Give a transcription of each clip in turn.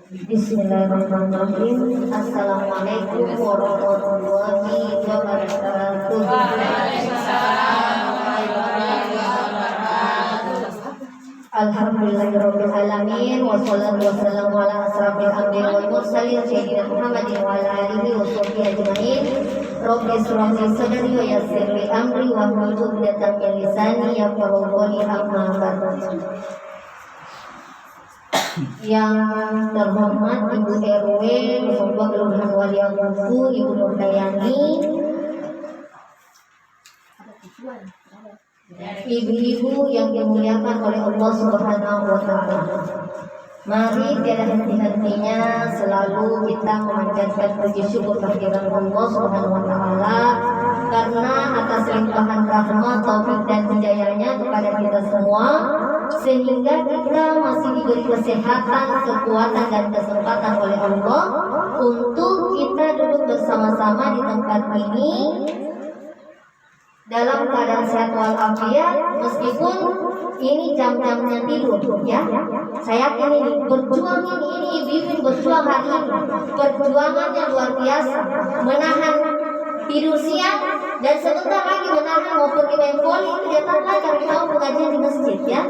Bismillahirrahmanirrahim. Assalamualaikum warahmatullahi wabarakatuh. Alhamdulillahirabbil alamin wassalatu wassalamu ala asrofil anbiya'i wal mursalin sayyidina Muhammadin wa ala alihi wa sahbihi ajmain. Rabbi ishrah li sadri wa yassir li amri wa hlul 'uqdatam min lisani yafqahu qawli. Amma ba'du. Yang terhormat Ibu RW Musombah Kelurahan Waliyakufu, Ibu Nurdayani, ibu-ibu yang dimuliakan oleh Allah Subhanahu wa Ta'ala, mari tiada henti-hentinya selalu kita memanjatkan puji syukur kehadiran Allah Subhanahu wa Ta'ala, karena atas limpahan rahmat, taufik dan hidayahnya kepada kita semua, sehingga kita masih diberi kesehatan, kekuatan dan kesempatan oleh Allah untuk kita duduk bersama-sama di tempat ini dalam keadaan sehat walafiat, meskipun ini jam-jamnya tidur, ya. Saya yakin ini berjuang, ini ibu-ibu berjuang hari ini, perjuangannya luar biasa, menahan tidur siang dan sebentar lagi menahan mau pergi main voli, kegiatan cari tahu pengajian di masjid, ya.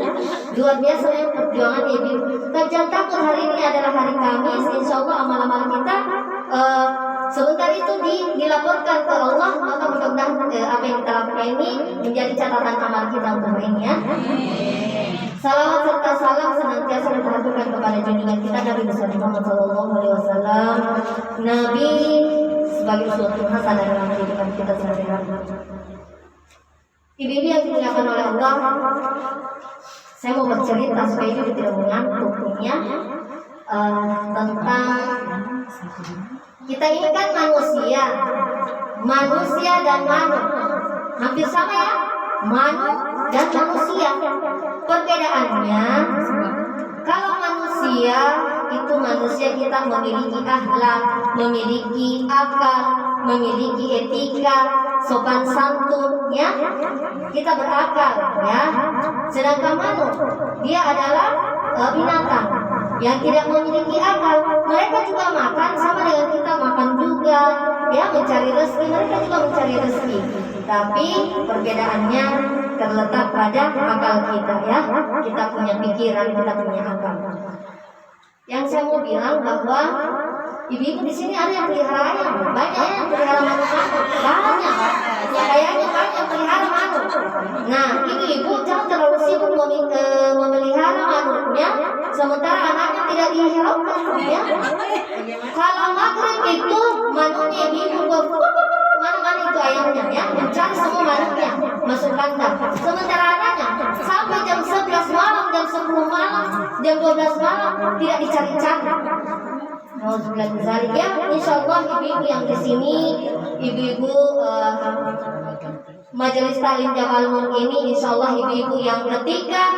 Luar biasa ya perjuangan ibu. Kerjaan takut hari ini adalah hari Kamis, insya Allah amal-amal kita sebentar itu dilaporkan ke Allah, maka mudah-mudahan apa yang kita lakukan ini menjadi catatan amal kita untuk hari ini, ya. Salawat serta salam senantiasa diturunkan kepada junjungan kita Nabi besar Muhammad SAW, Nabi sebagai uswatun hasanah dalam kehidupan kita sehari-hari. Ibu-ibu yang dimuliakan oleh Allah, saya mau bercerita supaya ibu tidak mengantuk, ya, tentang kita ini kan manusia dan manu, hampir sama, ya, manu dan manusia. Perbedaannya, kalau manusia itu manusia kita memiliki akhlak, memiliki akal, memiliki etika, sopan santun, ya, kita berakal, ya. Sedangkan manu, dia adalah binatang yang tidak memiliki akal. Mereka juga makan sama dengan kita makan juga, ya, mencari rezeki. Mereka juga mencari rezeki, tapi perbedaannya terletak pada akal kita, ya. Kita punya pikiran, kita punya akal. Yang saya mau bilang bahwa ibu-ibu di sini ada yang pelihara ayam, banyak yang pelihara manu-manu, banyak, kayaknya banyak pelihara manu. Nah, ibu-ibu jangan terlalu sibuk memelihara manunya, sementara anaknya tidak dihiraukan, ya. Kalau maghrib itu manunya ibu-ibu mana-mana itu ayamnya, ya, mencari semua manunya, masuk kandang. Sementara anaknya sampai jam 11 malam, jam 10 malam, jam 12 malam tidak dicari-cari. Mau belajar, ya. Insya Allah ibu-ibu yang di sini, ibu-ibu Majelis Taklim Jamal Nur ini, insya Allah ibu-ibu yang ketika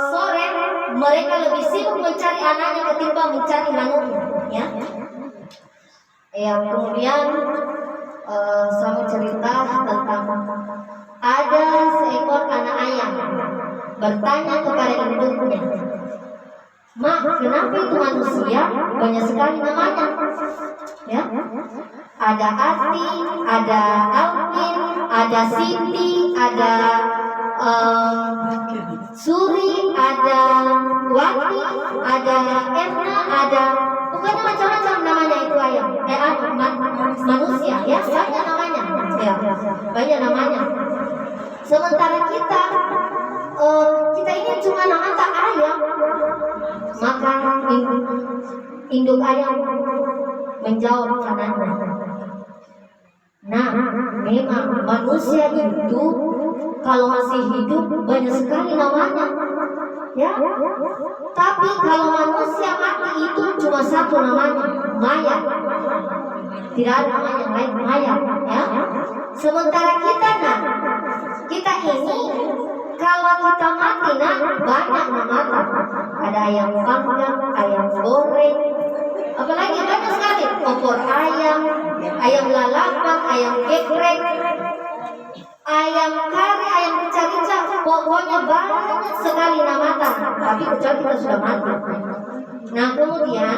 sore mereka lebih sibuk mencari anaknya ketimbang mencari manunya, ya. Kemudian saya mau cerita tentang ada seekor anak ayam bertanya kepada induknya, "Mak, kenapa itu manusia banyak sekali namanya?" Ya, ada Ati, ada Alvin, ada Siti, ada Suri, ada Wati, ada Erna, ada pokoknya macam-macam namanya itu ayam. Manusia, ya, banyak namanya, ya, banyak namanya. Sementara kita ini cuma namanya ayam, maka induk ayam menjawab anaknya, "Nah, memang manusia itu kalau masih hidup banyak sekali namanya, ya. Tapi kalau manusia mati itu cuma satu namanya, mayat. Tidak ada nama yang lain, mayat, ya. Sementara kita, kita ini kalau kita mati, banyak nama. Ada ayam panggang, ayam goreng, apalagi banyak sekali, opor ayam, ayam lalapan, ayam geprek, ayam kari, ayam rica-rica, pokoknya banyak sekali nama, tapi kecuali kita sudah mati. Nah, kemudian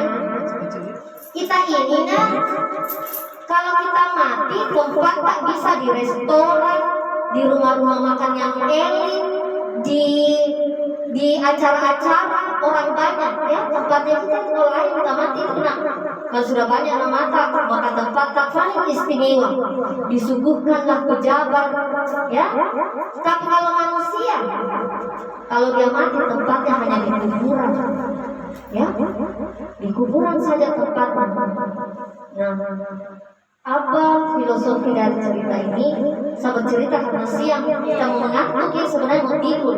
Kalau kita mati, tempat tak bisa di restoran, di rumah-rumah makan yang elit, di acara-acara orang banyak, ya tempatnya kita kalau lain kita mati tenang. Kalau sudah banyak mata, maka tempat tak paling istimewa, disuguhkanlah pejabat, ya. Tapi kalau manusia, kalau dia mati tempatnya hanya di kuburan, ya, di kuburan saja tempatnya. Nah, apa filosofi dari cerita ini? Saya bercerita karena siang kita mengantuk, ya sebenarnya mau tidur,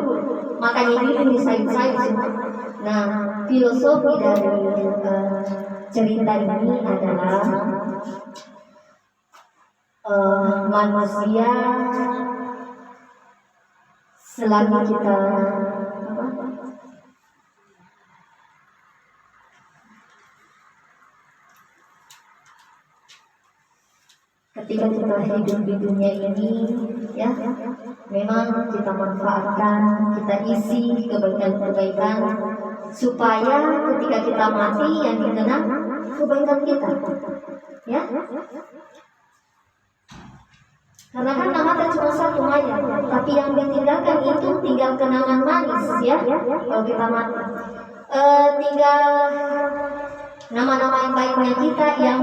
makanya ini sayur-sayur. Nah, filosofi dari cerita ini adalah manusia selama kita ketika kita hidup di dunia ini, ya, memang kita manfaatkan, kita isi kebaikan-kebaikan supaya ketika kita mati yang dikenang kebaikan kita, ya. Karena kan mata cuma satu mayat, tapi yang ditinggalkan itu tinggal kenangan manis, ya. Kalau kita mati, tinggal nama-nama yang baiknya kita yang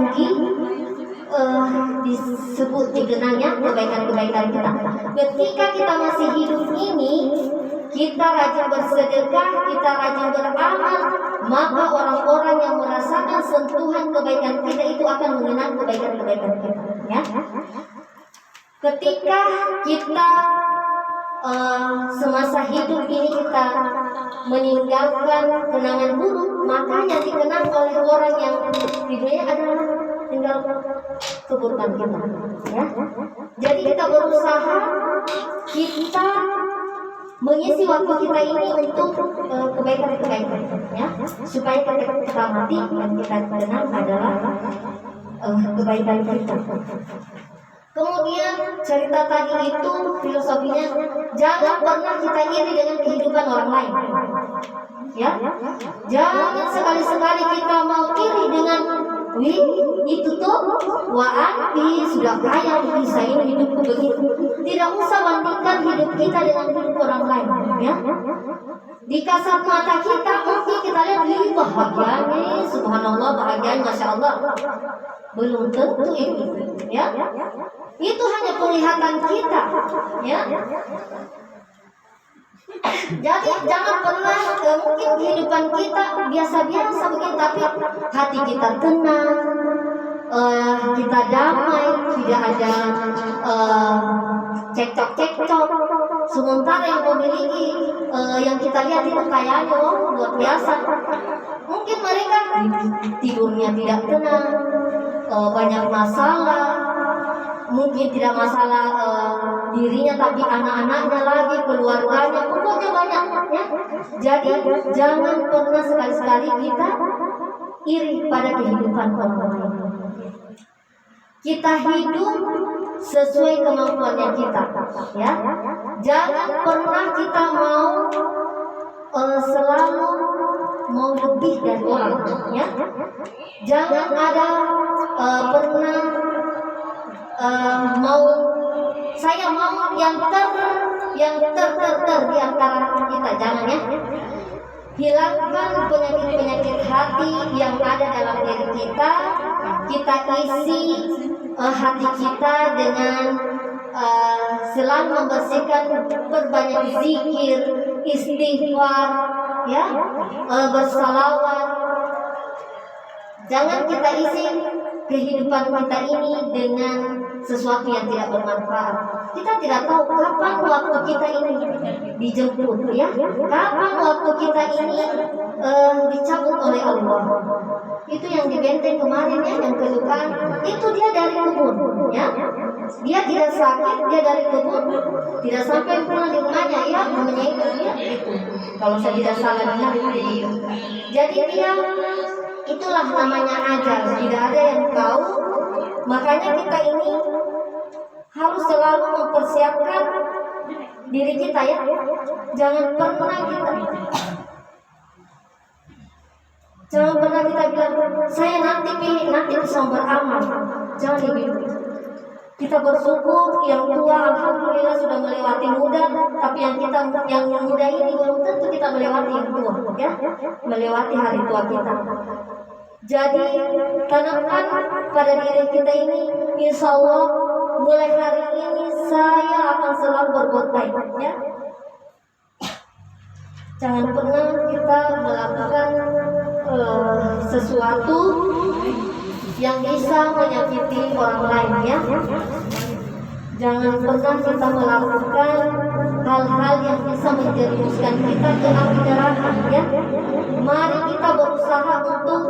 disebut dikenangnya kebaikan-kebaikan kita. Ketika kita masih hidup ini, kita rajin bersedekah, kita rajin beramal, maka orang-orang yang merasakan sentuhan kebaikan kita itu akan mengenang kebaikan-kebaikan kita, ya. Ketika kita semasa hidup ini kita meninggalkan kenangan buruk, maka yang dikenang oleh orang yang di dunia adalah tinggal keburukan kita, ya. Jadi kita berusaha, kita mengisi waktu kita ini untuk kebaikan-kebaikan, ya, supaya ketika kita mati yang kita kenang adalah kebaikan kita. Kemudian cerita tadi itu filosofinya, jangan pernah kita iri dengan kehidupan orang lain, ya. Jangan sekali-sekali kita mau iri dengan, wih, itu tuh Waanti sudah kaya bisa ini hidupku begitu. Tidak usah bandingkan hidup kita dengan hidup orang lain, ya. Di kasat mata kita mungkin kita lihat, wih, bahagianya, subhanallah, bahagianya, masya Allah. Belum tentu itu, ya. Itu hanya penglihatan kita, ya. Jadi jangan pernah mungkin kehidupan kita biasa-biasa begini, tapi hati kita tenang, kita damai, tidak ada cekcok-cekcok. Sementara yang memiliki yang kita lihat itu kayaknya luar biasa. Mungkin mereka tidurnya tidak tenang, banyak masalah. Mungkin tidak masalah dirinya, tapi anak-anaknya lagi, keluarganya, pokoknya banyak, ya. Jadi jangan pernah sekali-sekali kita iri pada kehidupan orang lain. Kita hidup sesuai kemampuannya kita, ya. Jangan pernah kita mau selalu mau lebih dari orang, ya. Jangan ada pernah saya mau yang ter di antara kita, jangan, ya. Hilangkan penyakit-penyakit hati yang ada dalam diri kita. Kita isi hati kita dengan selalu membersihkan, berbanyak zikir, istighfar, ya, bersalawat. Jangan kita isi kehidupan kita ini dengan sesuatu yang tidak bermanfaat. Kita tidak tahu kapan waktu kita ini dijemput, ya. Kapan waktu kita ini dicabut oleh Allah. Itu yang di Benteng kemarin, ya, yang kelukaan, itu dia dari kebun, ya. Dia tidak sakit, dia dari kebun, tidak sampai pulang di rumahnya, ya, namanya itu, ya, itu. Kalau saya tidak salah dengar itu. Jadi dia, itulah namanya ajal, tidak ada yang tahu. Makanya kita ini harus selalu mempersiapkan diri kita, ya. Jangan pernah kita Jangan pernah kita bilang saya nanti bisa beramal. Jangan begitu. Kita bersyukur yang tua alhamdulillah sudah melewati muda, tapi yang muda ini belum tentu kita melewati yang tua, ya, melewati hari tua kita. Jadi tanamkan pada diri kita ini, insya Allah mulai hari ini saya akan selalu berbuat baik, ya. Jangan pernah kita melakukan sesuatu yang bisa menyakiti orang lain, ya. Jangan pernah kita melakukan hal-hal yang bisa menjerumuskan kita ke api neraka, ya. Mari kita berusaha untuk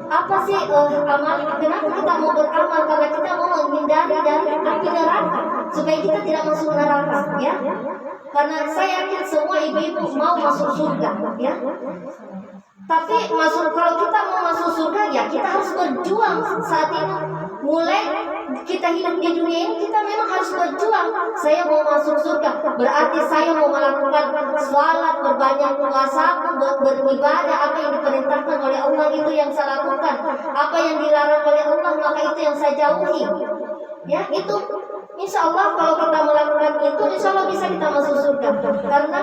apa sih amal? Kenapa kita mau beramal? Karena kita mau menghindari dari api neraka supaya kita tidak masuk neraka, ya. Karena saya yakin semua ibu-ibu mau masuk surga, ya. Tapi kalau kita mau masuk surga, ya kita harus berjuang saat ini. Mulai kita hidup di dunia ini, kita memang harus berjuang. Saya mau masuk surga, berarti saya mau melakukan sholat, berbanyak puasa, beribadah. Apa yang diperintahkan oleh Allah itu yang saya lakukan. Apa yang dilarang oleh Allah, maka itu yang saya jauhi. Ya, itu insya Allah kalau kita melakukan itu, insya Allah bisa kita masuk surga. Karena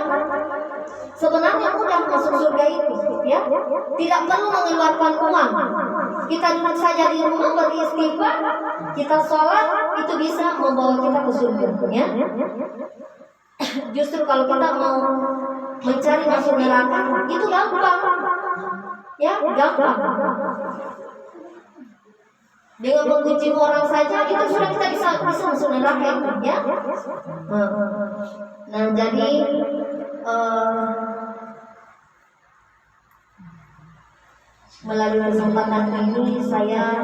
sebenarnya mudah masuk surga itu, ya. Tidak perlu mengeluarkan uang. Kita duduk saja di rumah beristighfar, kita sholat, itu bisa membawa kita ke surga, ya. Justru kalau kita mau mencari masuk neraka, itu gampang, ya, gampang. Dengan mengunci orang saja itu sudah kita bisa masuk neraka, ya. Nah, jadi melalui kesempatan ini saya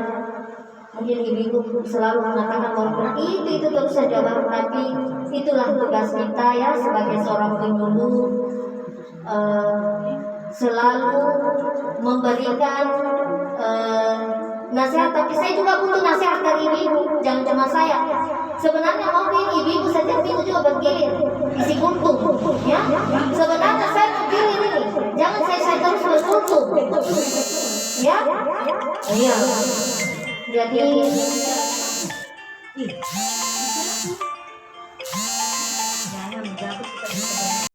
mungkin ibu-ibu selalu mengatakan bahwa itu terus saja, tapi itulah tugas kita, ya, sebagai seorang penyuluh, selalu memberikan nasihat. Tapi saya juga butuh nasihat dari ibu-ibu, jangan cuma saya. Sebenarnya mungkin ibu-ibu setiap minggu juga bergilir isi kuntum, ya. Sebenarnya saya bergilir ini, jangan saya terus berkuntum, ya. Iya. Jadi